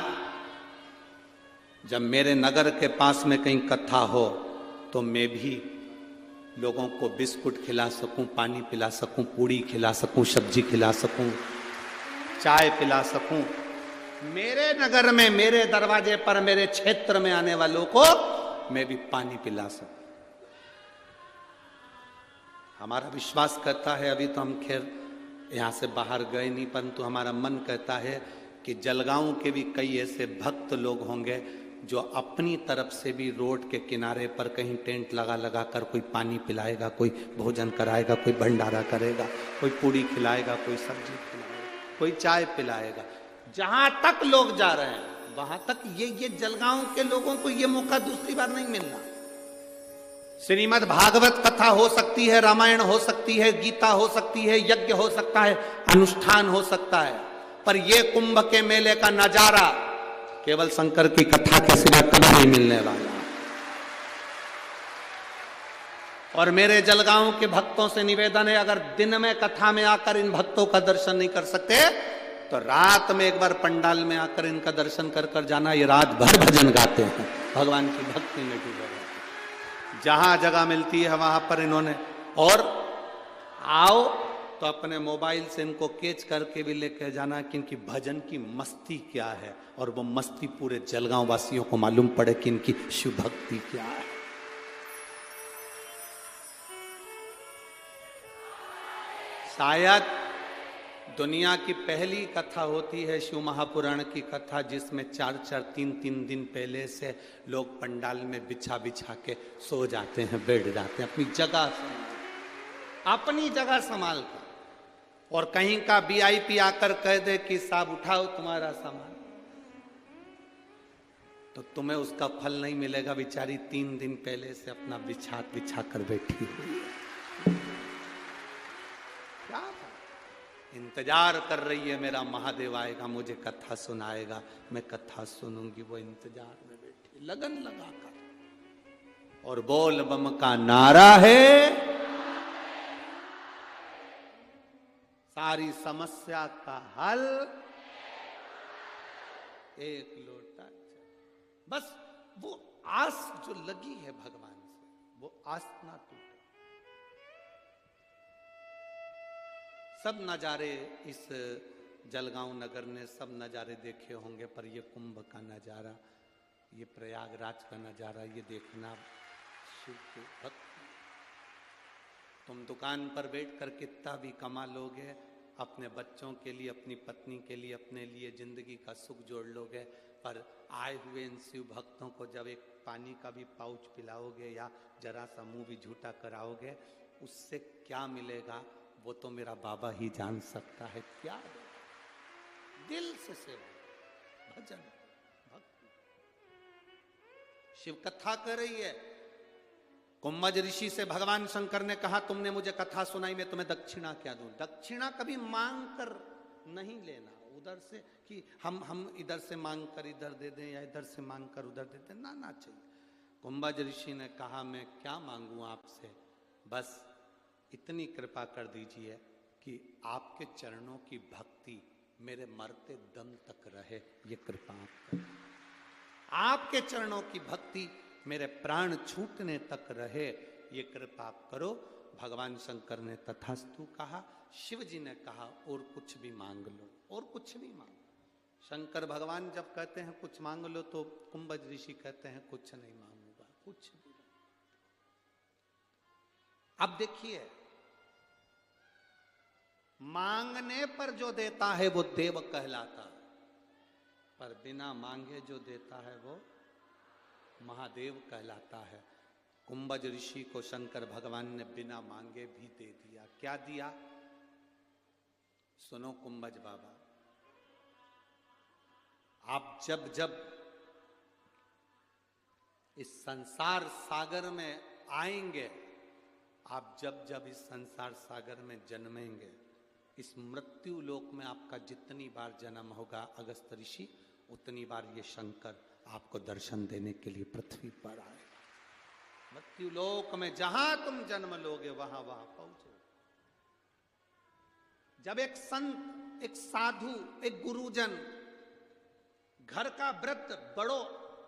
जब मेरे नगर के पास में कहीं कथा हो तो मैं भी लोगों को बिस्कुट खिला सकूं, पानी पिला सकूं, पूड़ी खिला सकूं, सब्जी खिला सकूं, चाय पिला सकूं। मेरे नगर में, मेरे दरवाजे पर, मेरे क्षेत्र में आने वालों को मैं भी पानी पिला सकूं। हमारा विश्वास करता है, अभी तो हम खैर यहां से बाहर गए नहीं, परंतु हमारा मन कहता है कि जलगांव के भी कई ऐसे भक्त लोग होंगे जो अपनी तरफ से भी रोड के किनारे पर कहीं टेंट लगा लगा कर कोई पानी पिलाएगा, कोई भोजन कराएगा, कोई भंडारा करेगा, कोई पूड़ी खिलाएगा, कोई सब्जी खिलाएगा, कोई चाय पिलाएगा। जहां तक लोग जा रहे हैं वहां तक ये जलगांव के लोगों को ये मौका दूसरी बार नहीं मिलना। श्रीमद् भागवत कथा हो सकती है, रामायण हो सकती है, गीता हो सकती है, यज्ञ हो सकता है, अनुष्ठान हो सकता है, पर ये कुंभ के मेले का नजारा केवल शंकर की कथा के सिवा कभी नहीं मिलने वाला। और मेरे जलगांव के भक्तों से निवेदन है, अगर दिन में कथा में आकर इन भक्तों का दर्शन नहीं कर सकते तो रात में एक बार पंडाल में आकर इनका दर्शन कर कर जाना। ये रात भर भजन गाते हैं, भगवान की भक्ति में डूबे रहते हैं। जहां जगह मिलती है वहां पर इन्होंने, और आओ तो अपने मोबाइल से इनको कैच करके भी लेके जाना कि इनकी भजन की मस्ती क्या है, और वो मस्ती पूरे जलगांव वासियों को मालूम पड़े कि इनकी शिव भक्ति क्या है। शायद दुनिया की पहली कथा होती है शिव महापुराण की कथा, जिसमें 4-4, 3-3 दिन पहले से लोग पंडाल में बिछा बिछा के सो जाते हैं, बैठ जाते हैं अपनी जगह संभाल कर। और कहीं का वीआईपी आकर कह दे कि साहब उठाओ तुम्हारा सामान, तो तुम्हें उसका फल नहीं मिलेगा। बेचारी 3 दिन पहले से अपना बिछा कर बैठी हुई है, क्या इंतजार कर रही है, मेरा महादेव आएगा, मुझे कथा सुनाएगा, मैं कथा सुनूंगी। वो इंतजार में बैठी लगन लगाकर, और बोल बम का नारा है, सारी समस्या का हल एक लोटा चाय। बस वो आस जो लगी है भगवान से, वो आस ना टूटे। सब नजारे इस जलगांव नगर ने सब नजारे देखे होंगे, पर ये कुंभ का नजारा, ये प्रयागराज का नजारा, ये देखना शिव के भक्त। तुम दुकान पर बैठकर कितना भी कमा लोगे, अपने बच्चों के लिए, अपनी पत्नी के लिए, अपने लिए जिंदगी का सुख जोड़ लोगे, पर आए हुए इन शिव भक्तों को जब एक पानी का भी पाउच पिलाओगे या जरा सा मुंह भी झूठा कराओगे, उससे क्या मिलेगा वो तो मेरा बाबा ही जान सकता है। क्या दिल से सेवा, भजन, भक्ति। शिव कथा कर रही है। कुंभज ऋषि से भगवान शंकर ने कहा, तुमने मुझे कथा सुनाई, मैं तुम्हें दक्षिणा क्या दूं? दक्षिणा कभी मांग कर नहीं लेना, उधर से कि हम इधर से मांग कर इधर दे दें या इधर से मांग कर उधर दे दें, ना चाहिए। कुंभज ऋषि ने कहा, मैं क्या मांगू आपसे, बस इतनी कृपा कर दीजिए कि आपके चरणों की भक्ति मेरे मरते दम तक रहे, ये कृपा आप करें। आपके चरणों की भक्ति मेरे प्राण छूटने तक रहे, ये कृपा आप करो। भगवान शंकर ने तथास्तु कहा। शिव जी ने कहा, और कुछ भी मांग लो, और कुछ भी मांगो। शंकर भगवान जब कहते हैं कुछ मांग लो, तो कुंभज ऋषि कहते हैं कुछ नहीं मांगूंगा, कुछ भी। अब देखिए, मांगने पर जो देता है वो देव कहलाता है, पर बिना मांगे जो देता है वो महादेव कहलाता है। कुंभज ऋषि को शंकर भगवान ने बिना मांगे भी दे दिया। क्या दिया? सुनो कुंभज बाबा, आप जब जब इस संसार सागर में आएंगे, आप जब जब इस संसार सागर में जन्मेंगे, इस मृत्यु लोक में आपका जितनी बार जन्म होगा अगस्त ऋषि, उतनी बार ये शंकर आपको दर्शन देने के लिए पृथ्वी पर आएगा। मृत्यु लोक में जहां तुम जन्म लोगे वहां पहुंचो। जब एक संत, एक साधु, एक गुरुजन, घर का वृद्ध, बड़ो,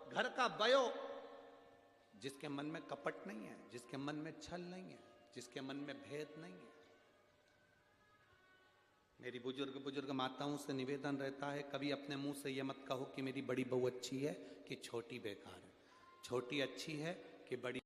घर का बयो, जिसके मन में कपट नहीं है, जिसके मन में छल नहीं है, जिसके मन में भेद नहीं है, मेरी बुजुर्ग माताओं से निवेदन रहता है, कभी अपने मुंह से ये मत कहो कि मेरी बड़ी बहू अच्छी है कि छोटी बेकार है, छोटी अच्छी है कि बड़ी